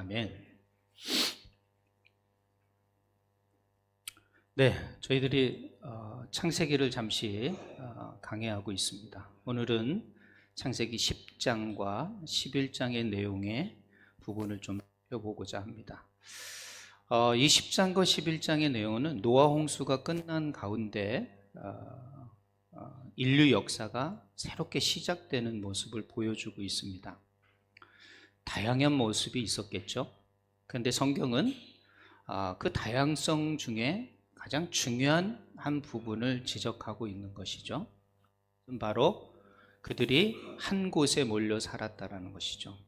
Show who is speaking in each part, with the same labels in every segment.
Speaker 1: 아멘. 네, 저희들이 창세기를 잠시 강해하고 있습니다. 오늘은 창세기 10장과 11장의 내용의 부분을 좀 펴보고자 합니다. 이 10장과 11장의 내용은 노아 홍수가 끝난 가운데 인류 역사가 새롭게 시작되는 모습을 보여주고 있습니다. 다양한 모습이 있었겠죠. 그런데 성경은 그 다양성 중에 가장 중요한 한 부분을 지적하고 있는 것이죠. 바로 그들이 한 곳에 몰려 살았다라는 것이죠.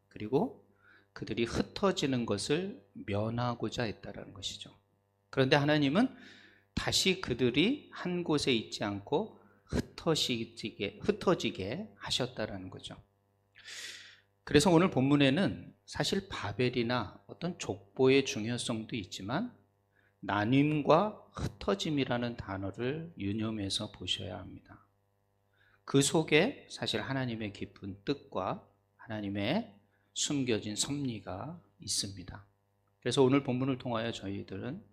Speaker 1: 그리고 그들이 흩어지는 것을 면하고자 했다라는 것이죠. 그런데 하나님은 다시 그들이 한 곳에 있지 않고 흩어지게 하셨다라는 거죠. 그래서 오늘 본문에는 사실 바벨이나 어떤 족보의 중요성도 있지만 나눔과 흩어짐이라는 단어를 유념해서 보셔야 합니다. 그 속에 사실 하나님의 깊은 뜻과 하나님의 숨겨진 섭리가 있습니다. 그래서 오늘 본문을 통하여 저희들은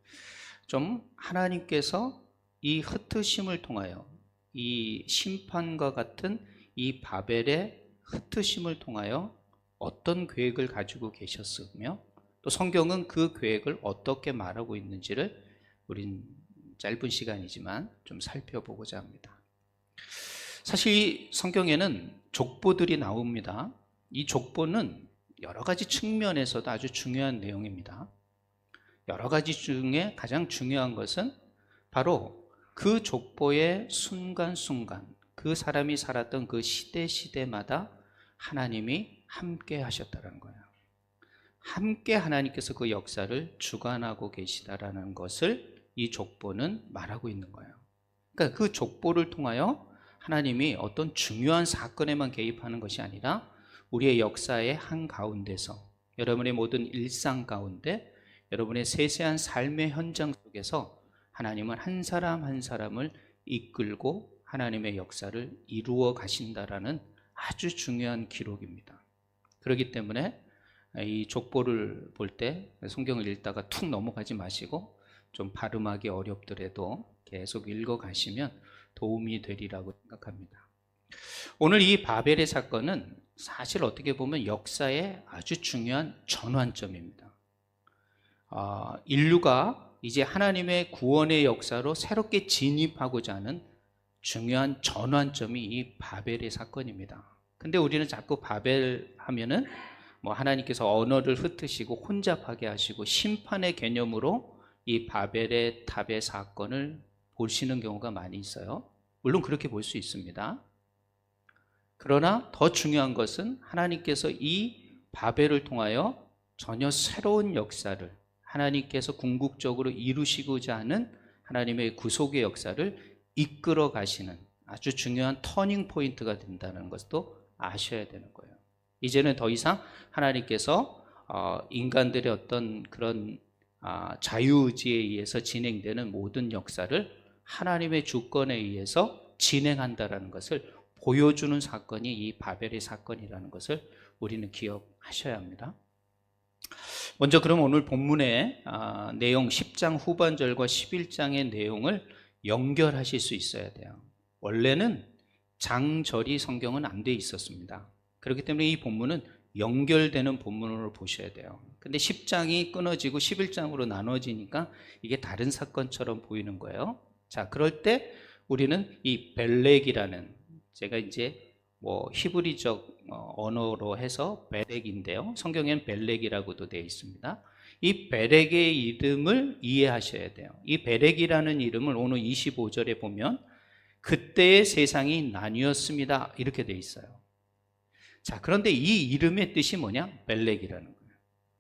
Speaker 1: 좀 하나님께서 이 흩으심을 통하여 이 심판과 같은 이 바벨의 흩으심을 통하여 어떤 계획을 가지고 계셨으며 또 성경은 그 계획을 어떻게 말하고 있는지를 우린 짧은 시간이지만 좀 살펴보고자 합니다. 사실 이 성경에는 족보들이 나옵니다. 이 족보는 여러 가지 측면에서도 아주 중요한 내용입니다. 여러 가지 중에 가장 중요한 것은 바로 그 족보의 순간순간, 그 사람이 살았던 그 시대마다 하나님이 함께 하셨다는 거예요. 함께 하나님께서 그 역사를 주관하고 계시다라는 것을 이 족보는 말하고 있는 거예요. 그러니까 그 족보를 통하여 하나님이 어떤 중요한 사건에만 개입하는 것이 아니라 우리의 역사의 한가운데서, 여러분의 모든 일상 가운데, 여러분의 세세한 삶의 현장 속에서 하나님은 한 사람 한 사람을 이끌고 하나님의 역사를 이루어 가신다라는 아주 중요한 기록입니다. 그렇기 때문에 이 족보를 볼 때 성경을 읽다가 툭 넘어가지 마시고 좀 발음하기 어렵더라도 계속 읽어가시면 도움이 되리라고 생각합니다. 오늘 이 바벨의 사건은 사실 어떻게 보면 역사의 아주 중요한 전환점입니다. 인류가 이제 하나님의 구원의 역사로 새롭게 진입하고자 하는 중요한 전환점이 이 바벨의 사건입니다. 근데 우리는 자꾸 바벨 하면은 하나님께서 언어를 흩으시고 혼잡하게 하시고 심판의 개념으로 이 바벨의 탑의 사건을 보시는 경우가 많이 있어요. 물론 그렇게 볼 수 있습니다. 그러나 더 중요한 것은 하나님께서 이 바벨을 통하여 전혀 새로운 역사를 하나님께서 궁극적으로 이루시고자 하는 하나님의 구속의 역사를 이끌어 가시는 아주 중요한 터닝 포인트가 된다는 것도 아셔야 되는 거예요. 이제는 더 이상 하나님께서 인간들의 어떤 그런 자유의지에 의해서 진행되는 모든 역사를 하나님의 주권에 의해서 진행한다라는 것을 보여주는 사건이 이 바벨의 사건이라는 것을 우리는 기억하셔야 합니다. 먼저 그럼 오늘 본문의 내용 10장 후반절과 11장의 내용을 연결하실 수 있어야 돼요. 원래는 장절이 성경은 안 돼 있었습니다. 그렇기 때문에 이 본문은 연결되는 본문으로 보셔야 돼요. 근데 10장이 끊어지고 11장으로 나눠지니까 이게 다른 사건처럼 보이는 거예요. 자, 그럴 때 우리는 이 벨렉이라는, 제가 이제 히브리적 언어로 해서 벨렉인데요. 성경에는 벨렉이라고도 되어 있습니다. 이 벨렉의 이름을 이해하셔야 돼요. 이 벨렉이라는 이름을 오늘 25절에 보면 그때의 세상이 나뉘었습니다. 이렇게 되어 있어요. 자, 그런데 이 이름의 뜻이 뭐냐? 벨렉이라는 거예요.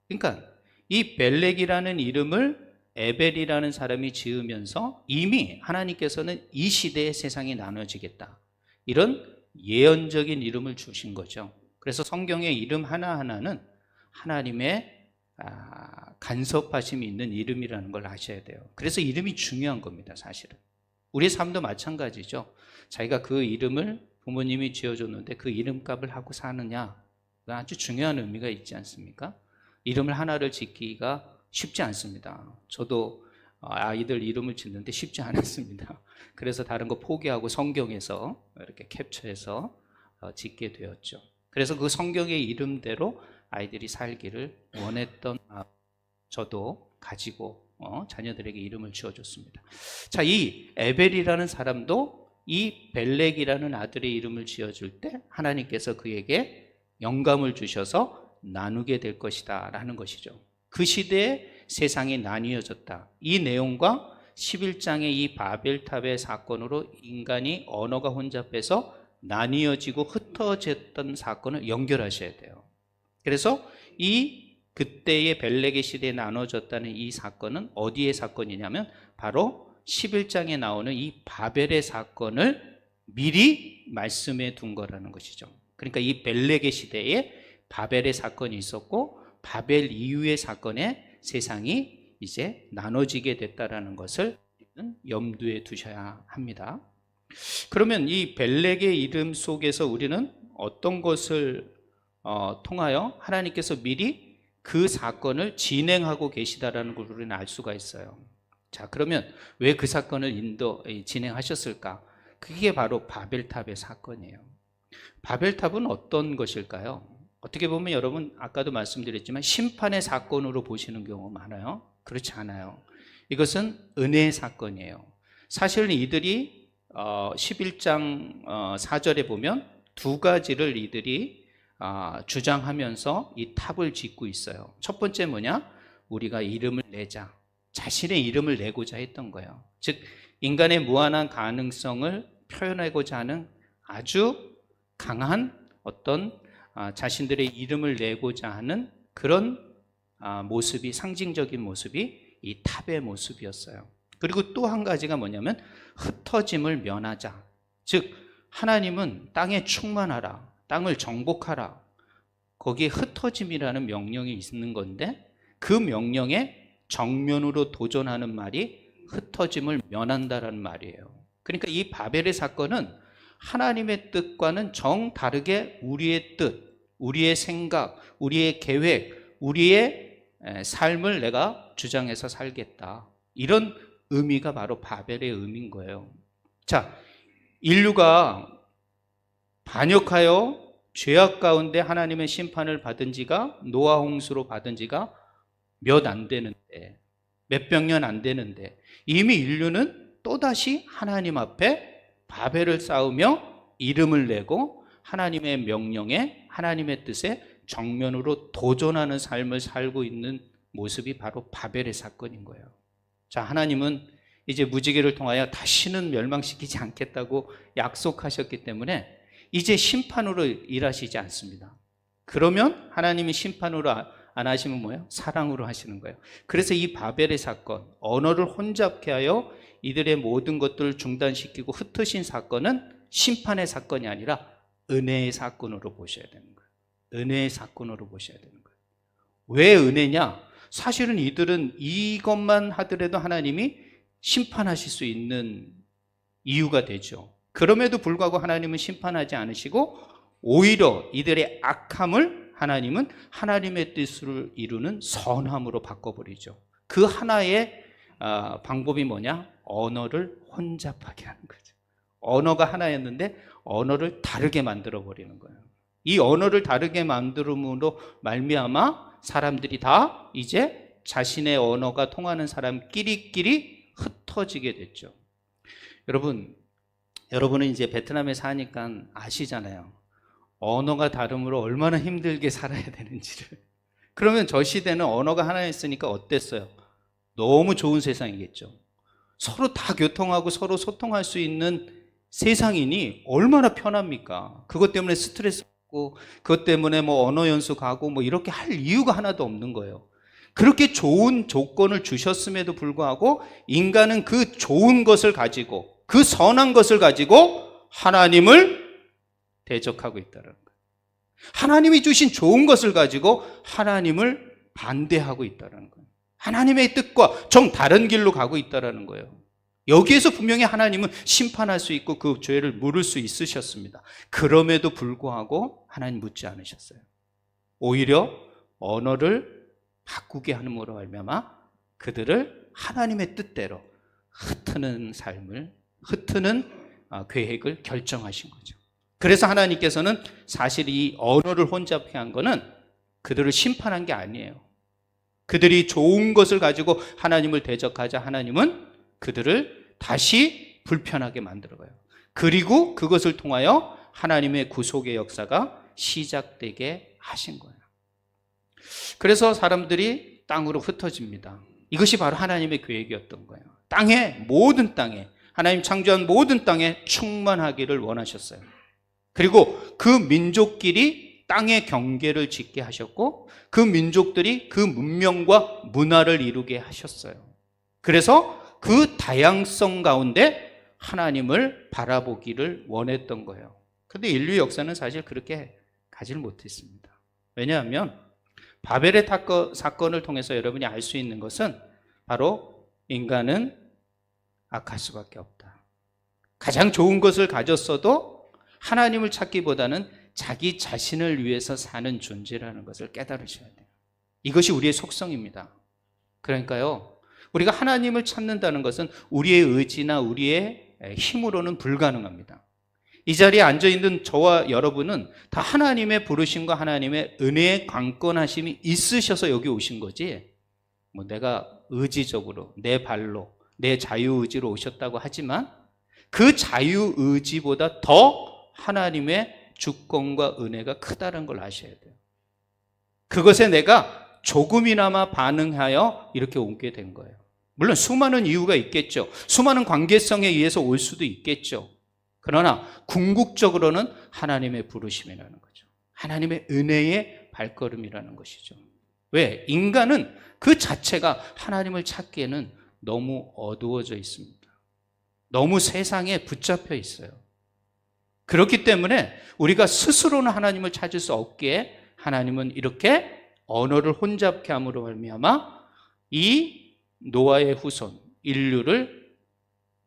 Speaker 1: 그러니까 이 벨렉이라는 이름을 에벨이라는 사람이 지으면서 이미 하나님께서는 이 시대의 세상이 나눠지겠다, 이런 예언적인 이름을 주신 거죠. 그래서 성경의 이름 하나하나는 하나님의 간섭하심이 있는 이름이라는 걸 아셔야 돼요. 그래서 이름이 중요한 겁니다. 사실은 우리 삶도 마찬가지죠. 자기가 그 이름을 부모님이 지어줬는데 그 이름값을 하고 사느냐, 아주 중요한 의미가 있지 않습니까? 이름을 하나를 짓기가 쉽지 않습니다. 저도 아이들 이름을 짓는데 쉽지 않았습니다. 그래서 다른 거 포기하고 성경에서 이렇게 캡처해서 짓게 되었죠. 그래서 그 성경의 이름대로 아이들이 살기를 원했던 저도 가지고 자녀들에게 이름을 지어줬습니다. 자, 이 에벨이라는 사람도 이 벨렉이라는 아들의 이름을 지어줄 때 하나님께서 그에게 영감을 주셔서 나누게 될 것이다 라는 것이죠. 그 시대에 세상이 나뉘어졌다. 이 내용과 11장의 이 바벨탑의 사건으로 인간이 언어가 혼잡해서 나뉘어지고 흩어졌던 사건을 연결하셔야 돼요. 그래서 그때의 벨렉의 시대에 나눠졌다는 이 사건은 어디의 사건이냐면 바로 11장에 나오는 이 바벨의 사건을 미리 말씀해 둔 거라는 것이죠. 그러니까 이 벨렉의 시대에 바벨의 사건이 있었고 바벨 이후의 사건에 세상이 이제 나눠지게 됐다라는 것을 염두에 두셔야 합니다. 그러면 이 벨렉의 이름 속에서 우리는 어떤 것을 통하여 하나님께서 미리 그 사건을 진행하고 계시다라는 걸 우리는 알 수가 있어요. 자, 그러면 왜 그 사건을 진행하셨을까? 그게 바로 바벨탑의 사건이에요. 바벨탑은 어떤 것일까요? 어떻게 보면 여러분 아까도 말씀드렸지만 심판의 사건으로 보시는 경우가 많아요. 그렇지 않아요. 이것은 은혜의 사건이에요. 사실은 이들이 11장 4절에 보면 두 가지를 이들이 주장하면서 이 탑을 짓고 있어요. 첫 번째 뭐냐? 우리가 이름을 내자. 자신의 이름을 내고자 했던 거예요. 즉 인간의 무한한 가능성을 표현하고자 하는 아주 강한 어떤 자신들의 이름을 내고자 하는 그런 모습이, 상징적인 모습이 이 탑의 모습이었어요. 그리고 또 한 가지가 뭐냐면 흩어짐을 면하자. 즉 하나님은 땅에 충만하라, 땅을 정복하라, 거기에 흩어짐이라는 명령이 있는 건데 그 명령에 정면으로 도전하는 말이 흩어짐을 면한다라는 말이에요. 그러니까 이 바벨의 사건은 하나님의 뜻과는 정다르게 우리의 뜻, 우리의 생각, 우리의 계획, 우리의 삶을 내가 주장해서 살겠다. 이런 의미가 바로 바벨의 의미인 거예요. 자, 인류가 반역하여 죄악 가운데 하나님의 심판을 받은 지가 노아 홍수로 받은 지가 몇 안 되는데, 몇백 년 안 되는데 이미 인류는 또다시 하나님 앞에 바벨을 쌓으며 이름을 내고 하나님의 명령에, 하나님의 뜻에 정면으로 도전하는 삶을 살고 있는 모습이 바로 바벨의 사건인 거예요. 자, 하나님은 이제 무지개를 통하여 다시는 멸망시키지 않겠다고 약속하셨기 때문에 이제 심판으로 일하시지 않습니다. 그러면 하나님이 심판으로 안 하시면 뭐예요? 사랑으로 하시는 거예요. 그래서 이 바벨의 사건, 언어를 혼잡케 하여 이들의 모든 것들을 중단시키고 흩으신 사건은 심판의 사건이 아니라 은혜의 사건으로 보셔야 되는 거예요. 은혜의 사건으로 보셔야 되는 거예요. 왜 은혜냐? 사실은 이들은 이것만 하더라도 하나님이 심판하실 수 있는 이유가 되죠. 그럼에도 불구하고 하나님은 심판하지 않으시고 오히려 이들의 악함을 하나님은 하나님의 뜻을 이루는 선함으로 바꿔버리죠. 그 하나의 방법이 뭐냐? 언어를 혼잡하게 하는 거죠. 언어가 하나였는데 언어를 다르게 만들어버리는 거예요. 이 언어를 다르게 만들음으로 말미암아 사람들이 다 이제 자신의 언어가 통하는 사람끼리끼리 흩어지게 됐죠. 여러분은 이제 베트남에 사니까 아시잖아요. 언어가 다름으로 얼마나 힘들게 살아야 되는지를. 그러면 저 시대는 언어가 하나였으니까 어땠어요? 너무 좋은 세상이겠죠. 서로 다 교통하고 서로 소통할 수 있는 세상이니 얼마나 편합니까? 그것 때문에 스트레스 받고 그것 때문에 뭐 언어 연수 가고 뭐 이렇게 할 이유가 하나도 없는 거예요. 그렇게 좋은 조건을 주셨음에도 불구하고 인간은 그 좋은 것을 가지고, 그 선한 것을 가지고 하나님을 대적하고 있다는 거예요. 하나님이 주신 좋은 것을 가지고 하나님을 반대하고 있다는 거예요. 하나님의 뜻과 정다른 길로 가고 있다는 거예요. 여기에서 분명히 하나님은 심판할 수 있고 그 죄를 물을 수 있으셨습니다. 그럼에도 불구하고 하나님 묻지 않으셨어요. 오히려 언어를 바꾸게 함으로 말미암아 그들을 하나님의 뜻대로 흩트는 계획을 결정하신 거죠. 그래서 하나님께서는 사실 이 언어를 혼잡케 한 거는 그들을 심판한 게 아니에요. 그들이 좋은 것을 가지고 하나님을 대적하자 하나님은 그들을 다시 불편하게 만들어가요. 그리고 그것을 통하여 하나님의 구속의 역사가 시작되게 하신 거예요. 그래서 사람들이 땅으로 흩어집니다. 이것이 바로 하나님의 계획이었던 거예요. 모든 땅에, 하나님 창조한 모든 땅에 충만하기를 원하셨어요. 그리고 그 민족끼리 땅의 경계를 짓게 하셨고 그 민족들이 그 문명과 문화를 이루게 하셨어요. 그래서 그 다양성 가운데 하나님을 바라보기를 원했던 거예요. 그런데 인류 역사는 사실 그렇게 가질 못했습니다. 왜냐하면 바벨의 사건을 통해서 여러분이 알 수 있는 것은 바로 인간은 악할 수밖에 없다. 가장 좋은 것을 가졌어도 하나님을 찾기보다는 자기 자신을 위해서 사는 존재라는 것을 깨달으셔야 돼요. 이것이 우리의 속성입니다. 그러니까요, 우리가 하나님을 찾는다는 것은 우리의 의지나 우리의 힘으로는 불가능합니다. 이 자리에 앉아있는 저와 여러분은 다 하나님의 부르심과 하나님의 은혜의 강권하심이 있으셔서 여기 오신 거지, 내가 의지적으로 내 발로 내 자유의지로 오셨다고 하지만 그 자유의지보다 더 하나님의 주권과 은혜가 크다는 걸 아셔야 돼요. 그것에 내가 조금이나마 반응하여 이렇게 오게 된 거예요. 물론 수많은 이유가 있겠죠. 수많은 관계성에 의해서 올 수도 있겠죠. 그러나 궁극적으로는 하나님의 부르심이라는 거죠. 하나님의 은혜의 발걸음이라는 것이죠. 왜? 인간은 그 자체가 하나님을 찾기에는 너무 어두워져 있습니다. 너무 세상에 붙잡혀 있어요. 그렇기 때문에 우리가 스스로는 하나님을 찾을 수 없기에 하나님은 이렇게 언어를 혼잡케 함으로 말미암아 이 노아의 후손 인류를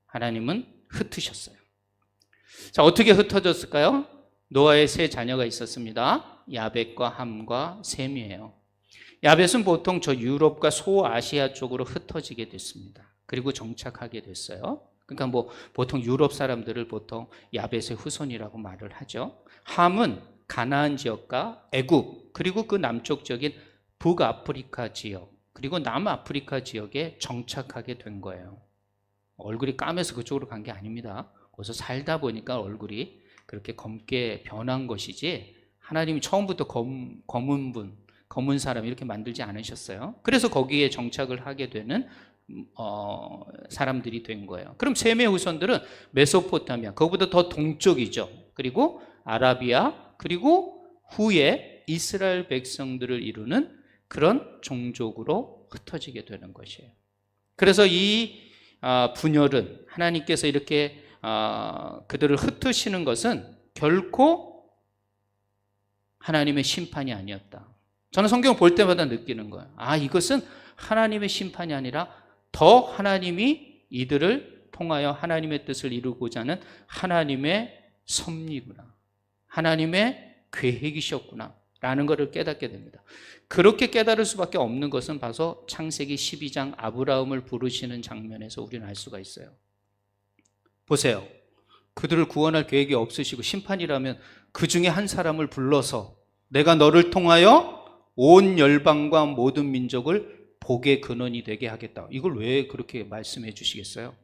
Speaker 1: 하나님은 흩으셨어요. 자, 어떻게 흩어졌을까요? 노아의 세 자녀가 있었습니다. 야벳과 함과 셈이에요. 야벳은 보통 저 유럽과 소아시아 쪽으로 흩어지게 됐습니다. 그리고 정착하게 됐어요. 그러니까 보통 유럽 사람들을 보통 야벳의 후손이라고 말을 하죠. 함은 가나안 지역과 애굽, 그리고 그 남쪽적인 북아프리카 지역, 그리고 남아프리카 지역에 정착하게 된 거예요. 얼굴이 까매서 그쪽으로 간 게 아닙니다. 거기서 살다 보니까 얼굴이 그렇게 검게 변한 것이지 하나님이 처음부터 검은 사람 이렇게 만들지 않으셨어요. 그래서 거기에 정착을 하게 되는 사람들이 된 거예요. 그럼 셈의 후손들은 메소포타미아, 그거보다 더 동쪽이죠. 그리고 아라비아, 그리고 후에 이스라엘 백성들을 이루는 그런 종족으로 흩어지게 되는 것이에요. 그래서 이 분열은 하나님께서 이렇게 그들을 흩으시는 것은 결코 하나님의 심판이 아니었다. 저는 성경을 볼 때마다 느끼는 거예요. 이것은 하나님의 심판이 아니라 더 하나님이 이들을 통하여 하나님의 뜻을 이루고자 하는 하나님의 섭리구나, 하나님의 계획이셨구나 라는 것을 깨닫게 됩니다. 그렇게 깨달을 수밖에 없는 것은 바로 창세기 12장 아브라함을 부르시는 장면에서 우리는 알 수가 있어요. 보세요. 그들을 구원할 계획이 없으시고 심판이라면 그 중에 한 사람을 불러서 내가 너를 통하여 온 열방과 모든 민족을 복의 근원이 되게 하겠다. 이걸 왜 그렇게 말씀해 주시겠어요?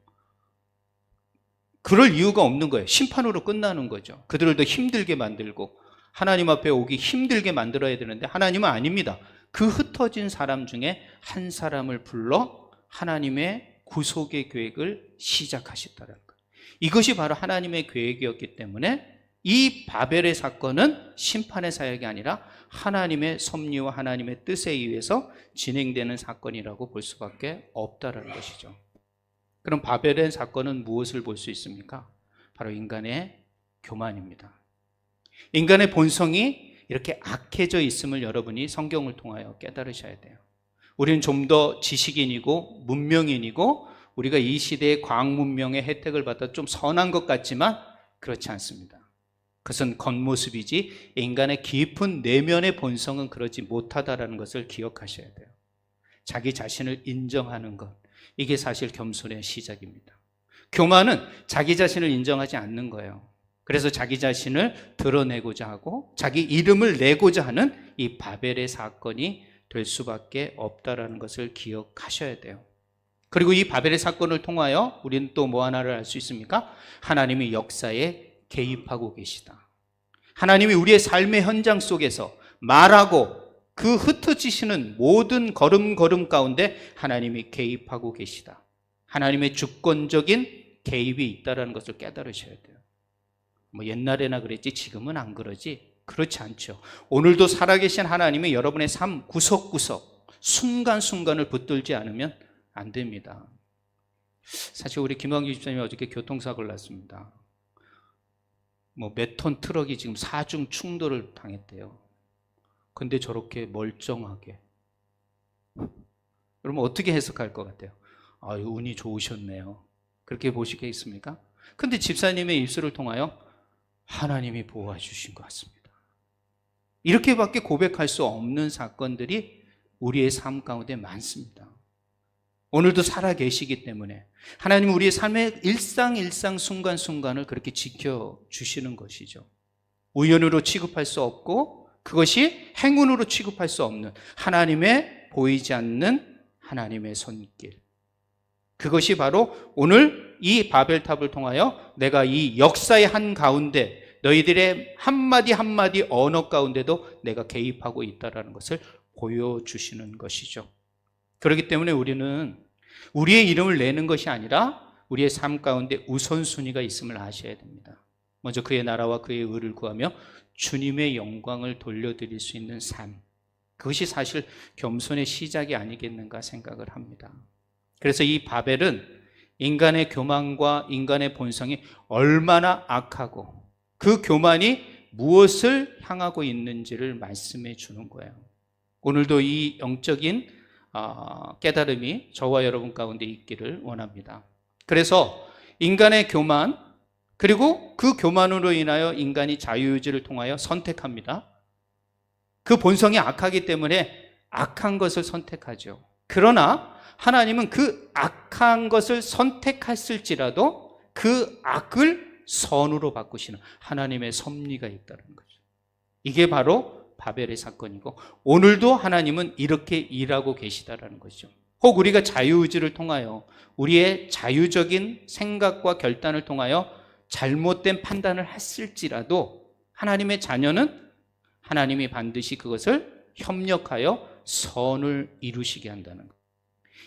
Speaker 1: 그럴 이유가 없는 거예요. 심판으로 끝나는 거죠. 그들을 더 힘들게 만들고 하나님 앞에 오기 힘들게 만들어야 되는데 하나님은 아닙니다. 그 흩어진 사람 중에 한 사람을 불러 하나님의 구속의 계획을 시작하셨다는 거예요. 이것이 바로 하나님의 계획이었기 때문에 이 바벨의 사건은 심판의 사역이 아니라 하나님의 섭리와 하나님의 뜻에 의해서 진행되는 사건이라고 볼 수밖에 없다는 것이죠. 그럼 바벨의 사건은 무엇을 볼 수 있습니까? 바로 인간의 교만입니다. 인간의 본성이 이렇게 악해져 있음을 여러분이 성경을 통하여 깨달으셔야 돼요. 우리는 좀 더 지식인이고 문명인이고 우리가 이 시대의 과학 문명의 혜택을 받아 좀 선한 것 같지만 그렇지 않습니다. 그것은 겉모습이지 인간의 깊은 내면의 본성은 그러지 못하다라는 것을 기억하셔야 돼요. 자기 자신을 인정하는 것, 이게 사실 겸손의 시작입니다. 교만은 자기 자신을 인정하지 않는 거예요. 그래서 자기 자신을 드러내고자 하고 자기 이름을 내고자 하는 이 바벨의 사건이 될 수밖에 없다라는 것을 기억하셔야 돼요. 그리고 이 바벨의 사건을 통하여 우리는 또 뭐 하나를 알 수 있습니까? 하나님이 역사에 개입하고 계시다. 하나님이 우리의 삶의 현장 속에서 말하고 그 흩어지시는 모든 걸음걸음 가운데 하나님이 개입하고 계시다. 하나님의 주권적인 개입이 있다는 것을 깨달으셔야 돼요. 뭐 옛날에나 그랬지 지금은 안 그러지? 그렇지 않죠. 오늘도 살아계신 하나님이 여러분의 삶 구석구석 순간순간을 붙들지 않으면 안 됩니다. 사실 우리 김광규 집사님이 어저께 교통사고를 났습니다. 뭐 몇 톤 트럭이 지금 사중 충돌을 당했대요. 근데 저렇게 멀쩡하게. 여러분 어떻게 해석할 것 같아요? 아유, 운이 좋으셨네요. 그렇게 보시겠습니까? 근데 집사님의 입술을 통하여 하나님이 보호해 주신 것 같습니다. 이렇게밖에 고백할 수 없는 사건들이 우리의 삶 가운데 많습니다. 오늘도 살아 계시기 때문에 하나님은 우리의 삶의 일상 순간순간을 그렇게 지켜주시는 것이죠. 우연으로 취급할 수 없고 그것이 행운으로 취급할 수 없는 하나님의 보이지 않는 하나님의 손길. 그것이 바로 오늘 이 바벨탑을 통하여 내가 이 역사의 한가운데 너희들의 한마디 한마디 언어 가운데도 내가 개입하고 있다는 것을 보여주시는 것이죠. 그렇기 때문에 우리는 우리의 이름을 내는 것이 아니라 우리의 삶 가운데 우선순위가 있음을 아셔야 됩니다. 먼저 그의 나라와 그의 의를 구하며 주님의 영광을 돌려드릴 수 있는 삶. 그것이 사실 겸손의 시작이 아니겠는가 생각을 합니다. 그래서 이 바벨은 인간의 교만과 인간의 본성이 얼마나 악하고 그 교만이 무엇을 향하고 있는지를 말씀해 주는 거예요. 오늘도 이 영적인 깨달음이 저와 여러분 가운데 있기를 원합니다. 그래서 인간의 교만, 그리고 그 교만으로 인하여 인간이 자유의지를 통하여 선택합니다. 그 본성이 악하기 때문에 악한 것을 선택하죠. 그러나 하나님은 그 악한 것을 선택했을지라도 그 악을 선으로 바꾸시는 하나님의 섭리가 있다는 거죠. 이게 바로 바벨의 사건이고 오늘도 하나님은 이렇게 일하고 계시다라는 것이죠. 혹 우리가 자유의지를 통하여 우리의 자유적인 생각과 결단을 통하여 잘못된 판단을 했을지라도 하나님의 자녀는 하나님이 반드시 그것을 협력하여 선을 이루시게 한다는 것.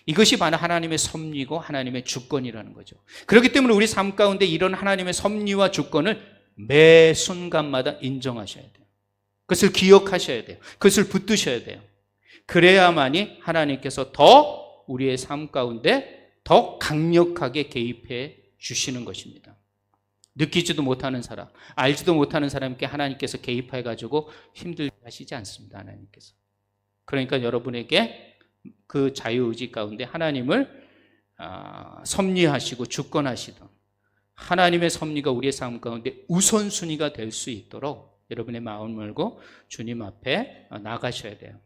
Speaker 1: 이것이 바로 하나님의 섭리고 하나님의 주권이라는 거죠. 그렇기 때문에 우리 삶 가운데 이런 하나님의 섭리와 주권을 매 순간마다 인정하셔야 돼요. 그것을 기억하셔야 돼요. 그것을 붙드셔야 돼요. 그래야만이 하나님께서 더 우리의 삶 가운데 더 강력하게 개입해 주시는 것입니다. 느끼지도 못하는 사람, 알지도 못하는 사람께 하나님께서 개입해가지고 힘들게 하시지 않습니다. 하나님께서. 그러니까 여러분에게 그 자유의지 가운데 하나님을 섭리하시고 주권하시던 하나님의 섭리가 우리의 삶 가운데 우선순위가 될 수 있도록 여러분의 마음을 열고 주님 앞에 나가셔야 돼요.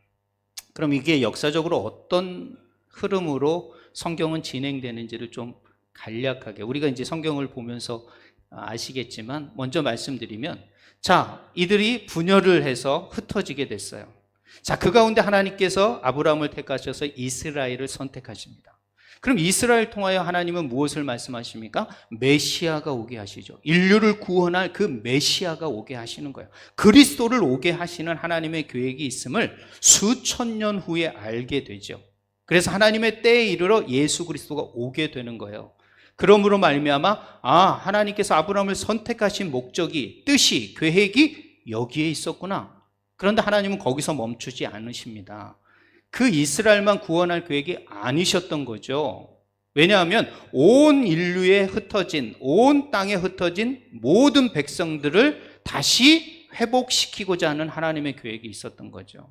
Speaker 1: 그럼 이게 역사적으로 어떤 흐름으로 성경은 진행되는지를 좀 간략하게 우리가 이제 성경을 보면서 아시겠지만 먼저 말씀드리면 자, 이들이 분열을 해서 흩어지게 됐어요. 자, 그 가운데 하나님께서 아브라함을 택하셔서 이스라엘을 선택하십니다. 그럼 이스라엘 통하여 하나님은 무엇을 말씀하십니까? 메시아가 오게 하시죠. 인류를 구원할 그 메시아가 오게 하시는 거예요. 그리스도를 오게 하시는 하나님의 계획이 있음을 수천 년 후에 알게 되죠. 그래서 하나님의 때에 이르러 예수 그리스도가 오게 되는 거예요. 그러므로 말미암아 하나님께서 아브라함을 선택하신 목적이, 뜻이, 계획이 여기에 있었구나. 그런데 하나님은 거기서 멈추지 않으십니다. 그 이스라엘만 구원할 계획이 아니셨던 거죠. 왜냐하면 온 인류에 흩어진, 온 땅에 흩어진 모든 백성들을 다시 회복시키고자 하는 하나님의 계획이 있었던 거죠.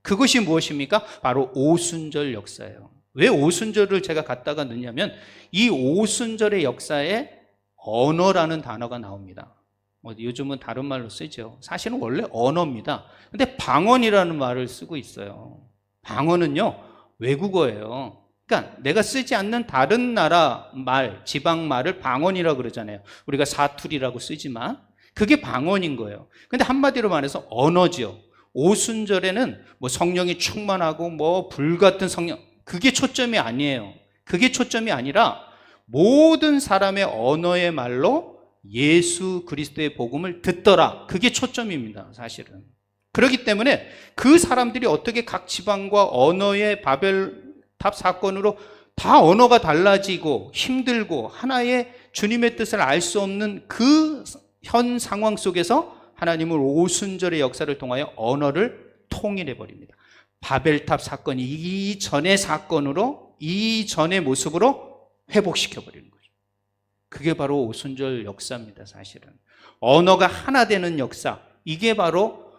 Speaker 1: 그것이 무엇입니까? 바로 오순절 역사예요. 왜 오순절을 제가 갖다가 넣냐면 이 오순절의 역사에 언어라는 단어가 나옵니다. 요즘은 다른 말로 쓰죠. 사실은 원래 언어입니다. 근데 방언이라는 말을 쓰고 있어요. 방언은요, 외국어예요. 그러니까 내가 쓰지 않는 다른 나라 말, 지방 말을 방언이라고 그러잖아요. 우리가 사투리라고 쓰지만 그게 방언인 거예요. 근데 한마디로 말해서 언어죠. 오순절에는 뭐 성령이 충만하고 뭐 불같은 성령, 그게 초점이 아니에요. 그게 초점이 아니라 모든 사람의 언어의 말로 예수 그리스도의 복음을 듣더라. 그게 초점입니다, 사실은. 그렇기 때문에 그 사람들이 어떻게 각 지방과 언어의 바벨탑 사건으로 다 언어가 달라지고 힘들고 하나의 주님의 뜻을 알 수 없는 그 현 상황 속에서 하나님은 오순절의 역사를 통하여 언어를 통일해 버립니다. 바벨탑 사건이 이전의 사건으로, 이전의 모습으로 회복시켜 버리는 거죠. 그게 바로 오순절 역사입니다, 사실은. 언어가 하나 되는 역사, 이게 바로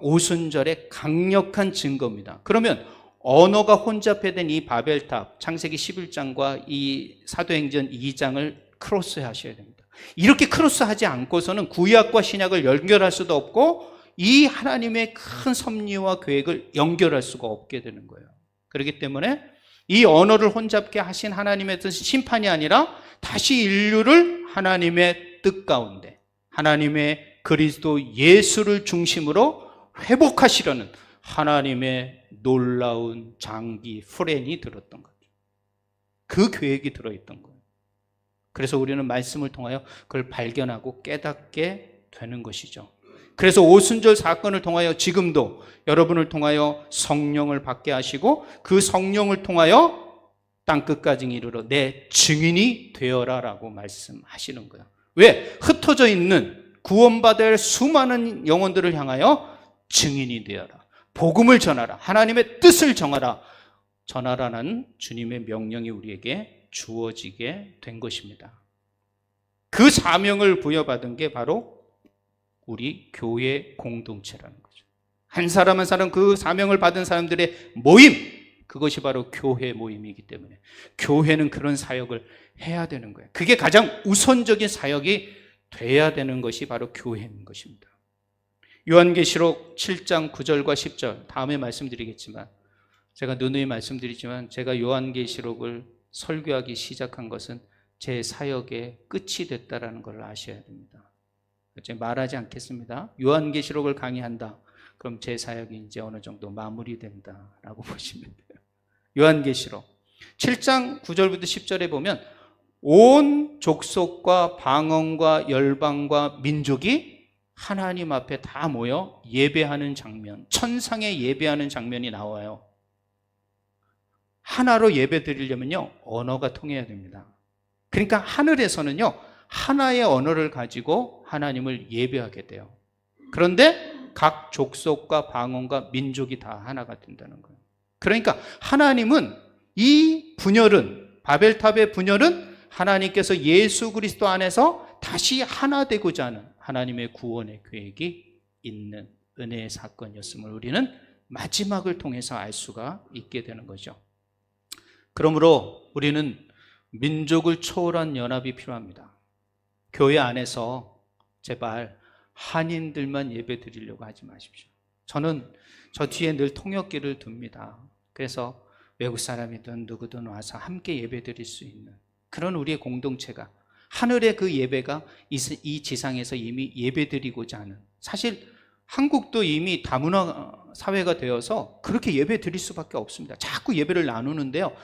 Speaker 1: 오순절의 강력한 증거입니다. 그러면 언어가 혼잡해된 이 바벨탑, 창세기 11장과 이 사도행전 2장을 크로스 하셔야 됩니다. 이렇게 크로스하지 않고서는 구약과 신약을 연결할 수도 없고 이 하나님의 큰 섭리와 계획을 연결할 수가 없게 되는 거예요. 그렇기 때문에 이 언어를 혼잡게 하신 하나님의 뜻은 심판이 아니라 다시 인류를 하나님의 뜻 가운데, 하나님의 그리스도 예수를 중심으로 회복하시려는 하나님의 놀라운 장기 플랜이 들었던 거죠. 그 계획이 들어있던 거예요. 그래서 우리는 말씀을 통하여 그걸 발견하고 깨닫게 되는 것이죠. 그래서 오순절 사건을 통하여 지금도 여러분을 통하여 성령을 받게 하시고 그 성령을 통하여 땅끝까지 이르러 내 증인이 되어라 라고 말씀하시는 거예요. 왜? 흩어져 있는 구원받을 수많은 영혼들을 향하여 증인이 되어라, 복음을 전하라, 하나님의 뜻을 전하라는 주님의 명령이 우리에게 주어지게 된 것입니다. 그 사명을 부여받은 게 바로 우리 교회 공동체라는 거죠. 한 사람 한 사람 그 사명을 받은 사람들의 모임, 그것이 바로 교회 모임이기 때문에 교회는 그런 사역을 해야 되는 거예요. 그게 가장 우선적인 사역이 돼야 되는 것이 바로 교회인 것입니다. 요한계시록 7장 9절과 10절 다음에 말씀드리겠지만, 제가 누누이 말씀드리지만 제가 요한계시록을 설교하기 시작한 것은 제 사역의 끝이 됐다라는 걸 아셔야 됩니다. 제가 말하지 않겠습니다. 요한계시록을 강의한다, 그럼 제 사역이 이제 어느 정도 마무리된다라고 보시면 돼요. 요한계시록 7장 9절부터 10절에 보면 온 족속과 방언과 열방과 민족이 하나님 앞에 다 모여 예배하는 장면, 천상의 예배하는 장면이 나와요. 하나로 예배 드리려면요, 언어가 통해야 됩니다. 그러니까 하늘에서는요, 하나의 언어를 가지고 하나님을 예배하게 돼요. 그런데 각 족속과 방언과 민족이 다 하나가 된다는 거예요. 그러니까 하나님은 이 분열은, 바벨탑의 분열은 하나님께서 예수 그리스도 안에서 다시 하나 되고자 하는 하나님의 구원의 계획이 있는 은혜의 사건이었음을 우리는 마지막을 통해서 알 수가 있게 되는 거죠. 그러므로 우리는 민족을 초월한 연합이 필요합니다. 교회 안에서 제발 한인들만 예배 드리려고 하지 마십시오. 저는 저 뒤에 늘 통역기를 둡니다. 그래서 외국 사람이든 누구든 와서 함께 예배 드릴 수 있는 그런 우리의 공동체가, 하늘의 그 예배가 이 지상에서 이미 예배 드리고자 하는, 사실 한국도 이미 다문화 사회가 되어서 그렇게 예배 드릴 수밖에 없습니다. 자꾸 예배를 나누는데요,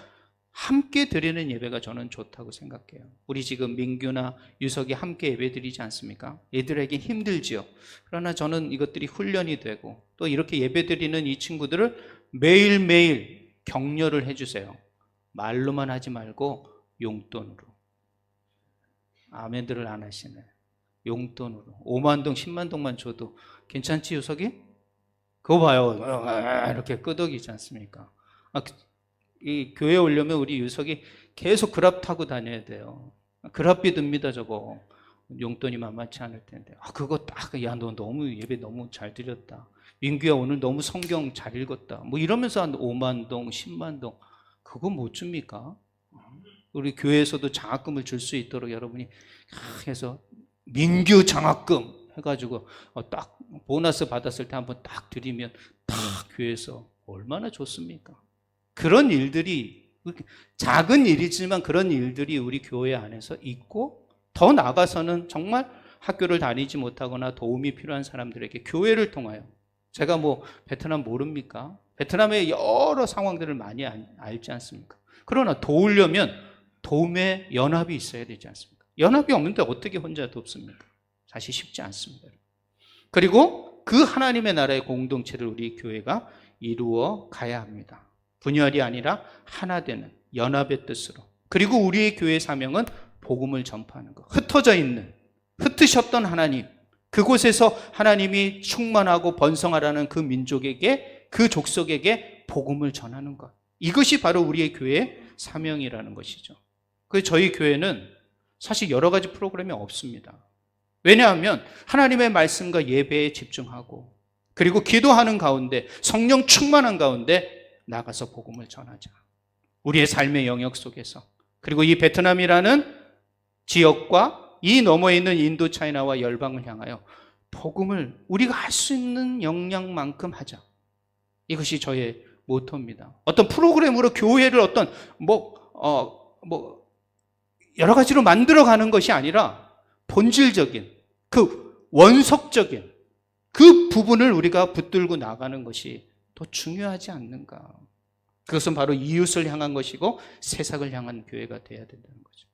Speaker 1: 함께 드리는 예배가 저는 좋다고 생각해요. 우리 지금 민규나 유석이 함께 예배 드리지 않습니까? 얘들에겐 힘들지요. 그러나 저는 이것들이 훈련이 되고 또 이렇게 예배 드리는 이 친구들을 매일매일 격려를 해주세요. 말로만 하지 말고 용돈으로. 아멘들을 안 하시네. 용돈으로 5만 동 10만 동만 줘도 괜찮지, 유석이? 그거 봐요, 이렇게 끄덕이지 않습니까? 이 교회에 오려면 우리 유석이 계속 그랍 타고 다녀야 돼요. 그랍비 듭니다, 저거. 용돈이 만만치 않을 텐데. 그거 딱, 야, 너 너무 예배 너무 잘 드렸다. 민규야, 오늘 너무 성경 잘 읽었다. 뭐 이러면서 한 5만 동, 10만 동. 그거 못 줍니까? 우리 교회에서도 장학금을 줄 수 있도록 여러분이 해서 민규 장학금 해가지고 딱 보너스 받았을 때 한번 딱 드리면 딱 교회에서 얼마나 좋습니까? 그런 일들이 작은 일이지만 그런 일들이 우리 교회 안에서 있고, 더 나아가서는 정말 학교를 다니지 못하거나 도움이 필요한 사람들에게 교회를 통하여, 제가 뭐 베트남 모릅니까? 베트남의 여러 상황들을 많이 알지 않습니까? 그러나 도우려면 도움의 연합이 있어야 되지 않습니까? 연합이 없는데 어떻게 혼자 돕습니까? 사실 쉽지 않습니다. 그리고 그 하나님의 나라의 공동체를 우리 교회가 이루어 가야 합니다. 분열이 아니라 하나 되는 연합의 뜻으로. 그리고 우리의 교회의 사명은 복음을 전파하는 것. 흩어져 있는, 흩으셨던 하나님, 그곳에서 하나님이 충만하고 번성하라는 그 민족에게, 그 족속에게 복음을 전하는 것. 이것이 바로 우리의 교회의 사명이라는 것이죠. 그래서 저희 교회는 사실 여러 가지 프로그램이 없습니다. 왜냐하면 하나님의 말씀과 예배에 집중하고, 그리고 기도하는 가운데, 성령 충만한 가운데 나가서 복음을 전하자. 우리의 삶의 영역 속에서. 그리고 이 베트남이라는 지역과 이 너머에 있는 인도, 차이나와 열방을 향하여 복음을 우리가 할 수 있는 역량만큼 하자. 이것이 저의 모토입니다. 어떤 프로그램으로 교회를 어떤 여러 가지로 만들어가는 것이 아니라 본질적인, 그 원석적인 그 부분을 우리가 붙들고 나가는 것이 더 중요하지 않는가. 그것은 바로 이웃을 향한 것이고 세상을 향한 교회가 돼야 된다는 거죠.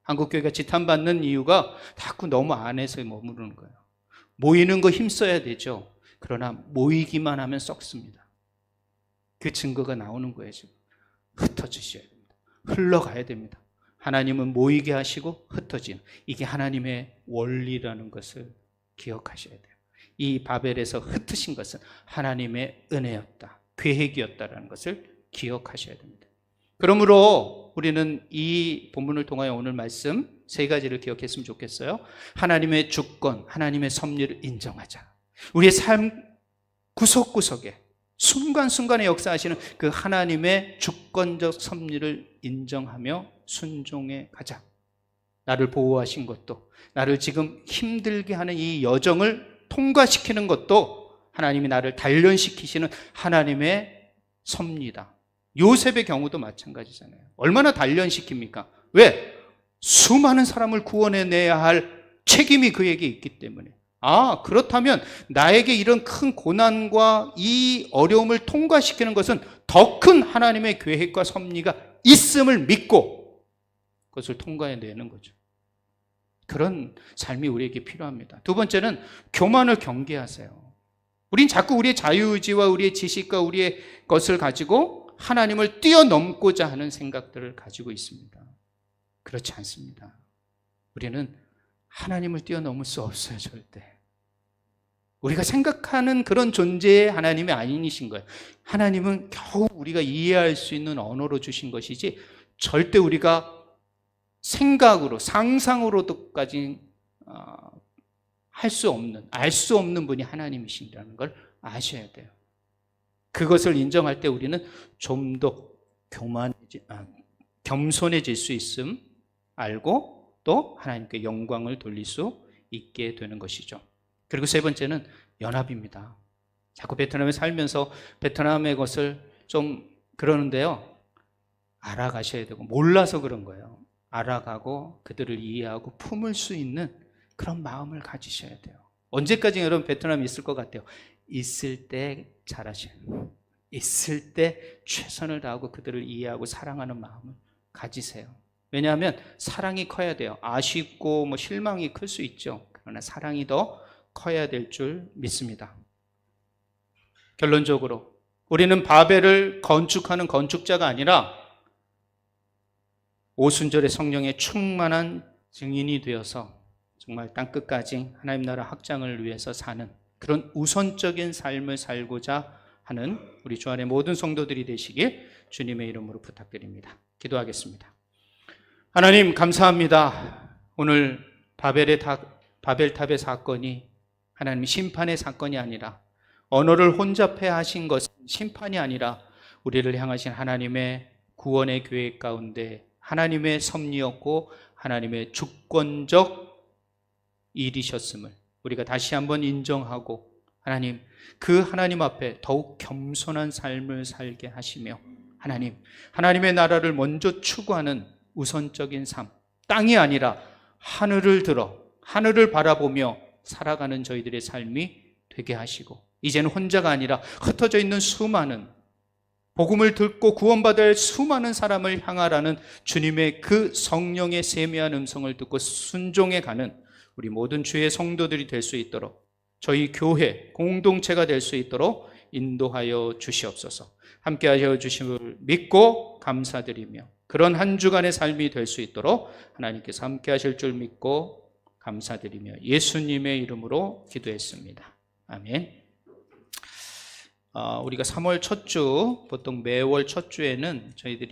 Speaker 1: 한국교회가 지탄받는 이유가 자꾸 너무 안에서 머무르는 거예요. 모이는 거 힘써야 되죠. 그러나 모이기만 하면 썩습니다. 그 증거가 나오는 거예요. 지금 흩어지셔야 됩니다. 흘러가야 됩니다. 하나님은 모이게 하시고 흩어지는, 이게 하나님의 원리라는 것을 기억하셔야 돼요. 이 바벨에서 흩으신 것은 하나님의 은혜였다, 계획이었다라는 것을 기억하셔야 됩니다. 그러므로 우리는 이 본문을 통하여 오늘 말씀 세 가지를 기억했으면 좋겠어요. 하나님의 주권, 하나님의 섭리를 인정하자. 우리의 삶 구석구석에 순간순간에 역사하시는 그 하나님의 주권적 섭리를 인정하며 순종해 가자. 나를 보호하신 것도, 나를 지금 힘들게 하는 이 여정을 통과시키는 것도 하나님이 나를 단련시키시는 하나님의 섭리다. 요셉의 경우도 마찬가지잖아요. 얼마나 단련시킵니까? 왜? 수많은 사람을 구원해내야 할 책임이 그에게 있기 때문에. 그렇다면 나에게 이런 큰 고난과 이 어려움을 통과시키는 것은 더 큰 하나님의 계획과 섭리가 있음을 믿고 그것을 통과해내는 거죠. 그런 삶이 우리에게 필요합니다. 두 번째는 교만을 경계하세요. 우린 자꾸 우리의 자유의지와 우리의 지식과 우리의 것을 가지고 하나님을 뛰어넘고자 하는 생각들을 가지고 있습니다. 그렇지 않습니다. 우리는 하나님을 뛰어넘을 수 없어요, 절대. 우리가 생각하는 그런 존재의 하나님이 아니신 거예요. 하나님은 겨우 우리가 이해할 수 있는 언어로 주신 것이지 절대 우리가 생각으로, 상상으로도까지 할 수 없는, 알 수 없는 분이 하나님이신다는 걸 아셔야 돼요. 그것을 인정할 때 우리는 좀 더 겸손해질 수 있음 알고 또 하나님께 영광을 돌릴 수 있게 되는 것이죠. 그리고 세 번째는 연합입니다. 자꾸 베트남에 살면서 베트남의 것을 좀 그러는데요. 알아가셔야 되고, 몰라서 그런 거예요. 알아가고 그들을 이해하고 품을 수 있는 그런 마음을 가지셔야 돼요. 언제까지 여러분 베트남에 있을 것 같아요? 있을 때 잘하셔야 돼요. 있을 때 최선을 다하고 그들을 이해하고 사랑하는 마음을 가지세요. 왜냐하면 사랑이 커야 돼요. 아쉽고 실망이 클 수 있죠. 그러나 사랑이 더 커야 될 줄 믿습니다. 결론적으로 우리는 바벨을 건축하는 건축자가 아니라 오순절의 성령의 충만한 증인이 되어서 정말 땅끝까지 하나님 나라 확장을 위해서 사는 그런 우선적인 삶을 살고자 하는 우리 주 안의 모든 성도들이 되시길 주님의 이름으로 부탁드립니다. 기도하겠습니다. 하나님 감사합니다. 오늘 바벨탑의 사건이 하나님 심판의 사건이 아니라, 언어를 혼잡해 하신 것은 심판이 아니라 우리를 향하신 하나님의 구원의 계획 가운데 하나님의 섭리였고 하나님의 주권적 일이셨음을 우리가 다시 한번 인정하고, 하나님 그 하나님 앞에 더욱 겸손한 삶을 살게 하시며 하나님의 나라를 먼저 추구하는 우선적인 삶, 땅이 아니라 하늘을 들어 하늘을 바라보며 살아가는 저희들의 삶이 되게 하시고, 이제는 혼자가 아니라 흩어져 있는 수많은, 복음을 듣고 구원받을 수많은 사람을 향하라는 주님의 그 성령의 세미한 음성을 듣고 순종해 가는 우리 모든 주의 성도들이 될 수 있도록, 저희 교회 공동체가 될 수 있도록 인도하여 주시옵소서. 함께 하여 주심을 믿고 감사드리며 그런 한 주간의 삶이 될 수 있도록 하나님께서 함께 하실 줄 믿고 감사드리며 예수님의 이름으로 기도했습니다. 아멘. 우리가 3월 첫 주, 보통 매월 첫 주에는 저희들이